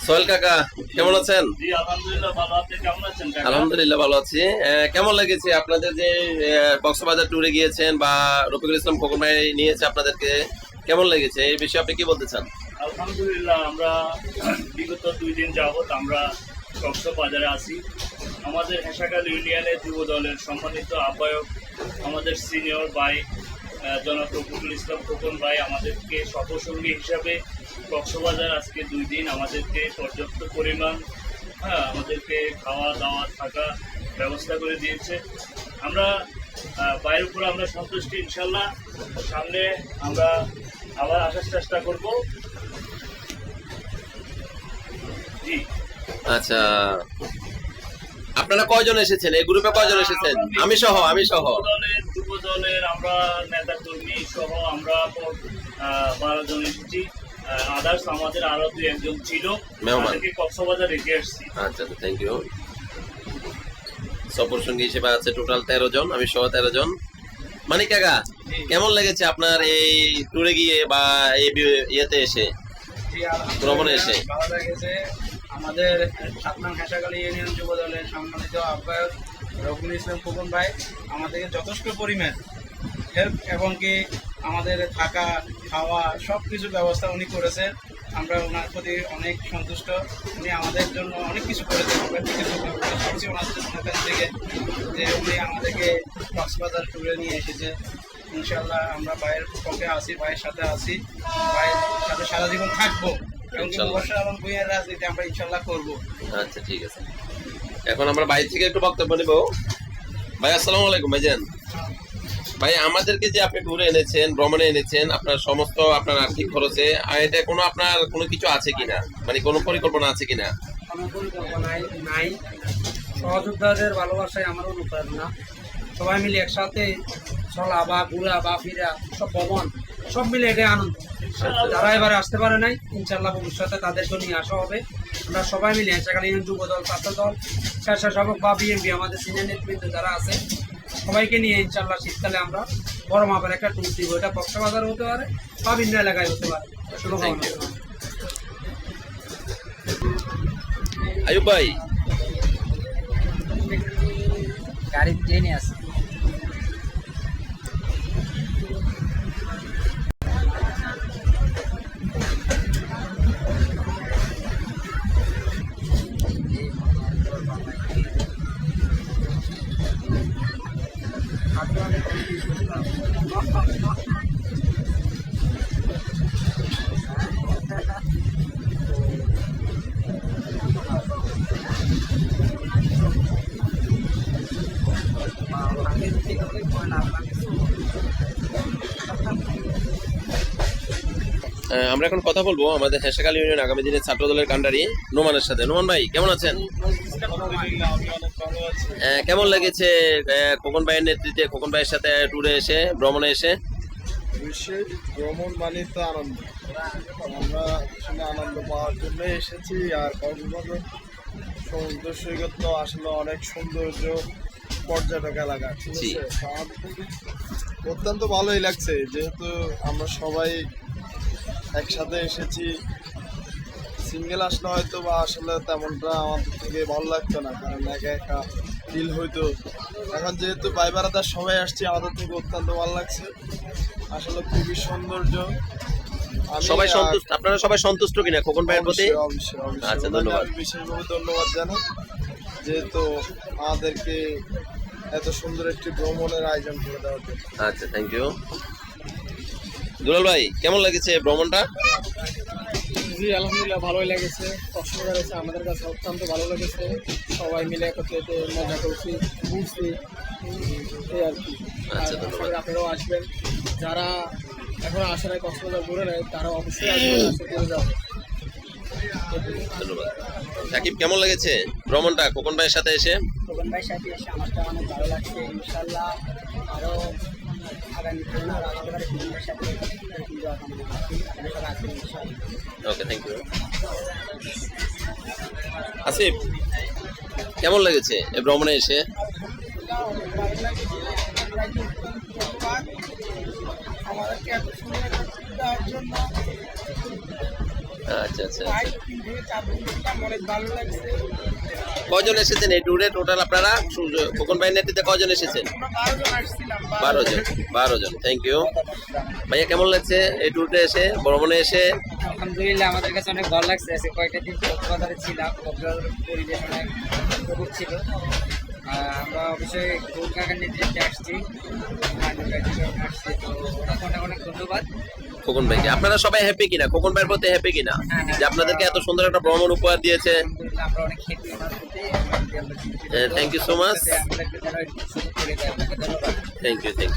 সোহেল কাকা কেমন আছেন? জি আলহামদুলিল্লাহ ভালো। আপনি কেমন আছেন কাকা? আলহামদুলিল্লাহ ভালো আছি। কেমন লেগেছে আপনাদের যে কক্সবাজার ট্যুরে গিয়েছেন বা রফিকুল ইসলাম খোকন ভাই নিয়েছে আপনাদেরকে, কেমন লেগেছে এই বিষয়ে আপনি কি বলতে চান? আলহামদুলিল্লাহ আমরা বিগত 2 দিন যাবত আমরা কক্সবাজারে আছি। আমাদের হেসাকাল ইউনিয়নের যুব দলের সম্মানিত আহ্বায়ক আমাদের সিনিয়র ভাই জনাব রফিকুল ইসলাম খোকন ভাই আমাদেরকে সফরসঙ্গী হিসাবে কক্সবাজার আজকে 2 দিন আমাদেরকে পর্যাপ্ত পরিমাণ আমাদেরকে খাওয়া দাওয়া থাকা ব্যবস্থা করে দিয়েছে। আমরা বাইরের উপরে আমরা সন্তুষ্ট ইনশাল্লাহ। সামনে আমরা আবার আসার চেষ্টা করব। জি আচ্ছা, আপনারা কয়জন এসেছেন? এই গ্রুপে কয়জন এসেছেন? আমি সহ যুব দলের আমরা নেতা কর্মী সহ আমরা 12 জন এসেছি। আদার্স আমাদের আরো 2-1 ছিল, তাদেরকে কক্সবাজার রেখে আসছি। আচ্ছা, থ্যাংক ইউ। সফর সঙ্গী হিসেবে আছে টোটাল 13 জন, আমি সহ 13 জন। মানে কাকা কেমন লেগেছে আপনার এই ট্যুরে গিয়ে বা এই ইয়েতে এসে, ভ্রমণে এসে? ভালো লেগেছে। আমাদের 7 নং হেসাকালী ইউনিয়ন যুব দলের সম্মানিত আহ্বায়ক রফিকুল ইসলাম খোকন ভাই আমাদেরকে যথেষ্ট পরিমাণ হেল্প এবং কি আমাদের থাকা খাওয়া সব কিছু ব্যবস্থা উনি করেছেন। আমরা ওনার প্রতি অনেক সন্তুষ্ট। উনি আমাদের জন্য অনেক কিছু করেছেন। আমরা শুনছি ওনার কাছ থেকে যে উনি আমাদেরকে কক্সবাজার ট্যুরে নিয়ে এসেছে। ইনশাল্লাহ আমরা ভাইয়ের পক্ষে আছি, ভাইয়ের সাথে আছি, ভাইয়ের সাথে সারা জীবন থাকবো এবং বর্ষা এবং ভূঁইয়ার রাজনীতি আমরা ইনশাল্লাহ করবো। আচ্ছা ঠিক আছে, এখন আমরা বাইরে থেকে একটু বক্তব্য নেব। ভাই আসসালামু আলাইকুম। ভাইজান, ভাই আমাদেরকে যে আপনি ট্যুরে এনেছেন, ভ্রমণে এনেছেন, আপনার সমস্ত আপনার আর্থিক খরচে, আর এটা কোনো আপনার কোনো কিছু আছে কিনা, মানে কোনো পরিকল্পনা আছে কিনা? কোনো পরিকল্পনায় নাই, সহযোদ্ধাদের ভালোবাসায় আমার অনুপ্রেরণা। সবাই মিলে একসাথে চলা বা ঘুরা বা ফিরা সব ভ্রমণ সব মিলে এটাই আনন্দ। যারা এবারে আসতে পারে নাই ইনশাল্লাহ ভবিষ্যতে তাদেরকে নিয়ে আসা হবে। আমরা সবাই মিলে হেসাকালী ইউনিয়ন যুব দল, ছাত্র দল, স্বেচ্ছাসেবক বা বিএনপি আমাদের সিনিয়র নেতৃত্ব যারা আছে সবাইকে নিয়ে ইনশাল্লাহ শীতকালে আমরা বড় মাপের একটা ট্যুর দিব। এটা কক্সবাজার হতে পারে বা ভিন্ন এলাকায় হতে পারে। শুভকামনা। আয়ুব ভাই, গাড়ি ট্রেনে আছে। আমরা এখন কথা বলবো আমাদের হেসাকালী ইউনিয়ন আগামী দিনের ছাত্র দলের কান্ডারি নোমানের সাথে। নোমান ভাই কেমন আছেন? কেমন লেগেছে খোকন ভাইয়ের নেতৃত্বে, খোকন ভাইয়ের সাথে ট্যুরে এসে, ভ্রমণে এসে? বিশেষ ভ্রমণ মানে তো আনন্দ। আমরা আসলে আনন্দ পাওয়ার জন্য এসেছি। আর কক্সবাজার সমুদ্র সৈকত তো আসলে অনেক সৌন্দর্য পর্যটক এলাকা, ঠিক আছে। তো আমাদের কিন্তু অত্যন্ত ভালোই লাগছে, যেহেতু আমরা সবাই একসাথে এসেছি। সিঙ্গেল আসলে হয়তো বা আসলে তেমনটা আমাদের থেকে ভালো লাগতো না, কারণ একা একা ফিল হইতো। এখন যেহেতু ভাই বারাদার সবাই আসছি, আমাদের থেকে অত্যন্ত ভালো লাগছে। আসলে খুবই সৌন্দর্য। সবাই সন্তুষ্ট? আপনারা সবাই সন্তুষ্ট কিনা খোকন ভাইয়ের প্রতি? অবশ্যই অবশ্যই। আচ্ছা, ধন্যবাদ। আমি বিশেষভাবে ধন্যবাদ জানাই, যেহেতু আমাদেরকে এত সুন্দর একটি ভ্রমণের আয়োজন করে দেওয়ার জন্য। আচ্ছা, থ্যাংক ইউ। দুলাল ভাই কেমন লেগেছে ভ্রমণটা? জি আলহামদুলিল্লাহ ভালোই লেগেছে। কক্সবাজার এসে আমাদের কাছে অত্যন্ত ভালো লেগেছে। সবাই মিলে একত্রিত মজা করছি, ঘুরছি, এই আর কি। আচ্ছা, ধন্যবাদ। আপনারাও আসবেন, যারা এখন আসে নাই কক্সবাজার ঘুরে নেয় তারা অবশ্যই আসবেন, ঘুরে যাবে। ধন্যবাদ। সাকিব কেমন লেগেছে ভ্রমণটা খোকন ভাইয়ের সাথে এসে? খোকন ভাইয়ের সাথে এসে আমারটা অনেক ভালো লাগছে। ইনশাল্লাহ আরও আগামী দিন আর আসতে পারে খোকন ভাইয়ের সাথে। ওকে, থ্যাংক ইউ। আসিফ কেমন লেগেছে এই ভ্রমণে এসে? আমাদেরকে এত সুন্দর দেওয়ার জন্য আচ্ছা আচ্ছা ভাই 3 থেকে 4 দিন ছিলাম, অনেক ভালো লাগছে। কজন এসেছেন এই ট্যুরে টোটাল আপনারা খোকন ভাই নেতৃত্বে কজন এসেছেন? আমরা 12 জন আসছিলাম। 12 জন। থ্যাংক ইউ ভাইয়া। কেমন লাগছে এই ট্যুরে এসে, ভ্রমণে এসে? আলহামদুলিল্লাহ আমাদের কাছে অনেক ভালো লাগছে। আজকে কয়েকটা দিন কক্সবাজারে ছিলাম, কক্সবাজারের পরিবেশ অনেক উপভোগ ছিল। আমরা অবশ্যই গৌর কাকার নেতৃত্বে আসছি, আসছি, তো ওনাকে অনেক অনেক ধন্যবাদ। খোকন ভাইকে আপনারা সবাই হ্যাপি কিনা? খোকন ভাইয়ের প্রতি হ্যাপি কিনা যে আপনাদেরকে এত সুন্দর একটা ভ্রমণ উপহার দিয়েছে? আলহামদুলিল্লাহ আমরা অনেক হ্যাপি ওনার প্রতি। Thank you so much. আমাদেরকে যেন একটু সুযোগ করে দেয়, আপনাকে ধন্যবাদ। Thank you.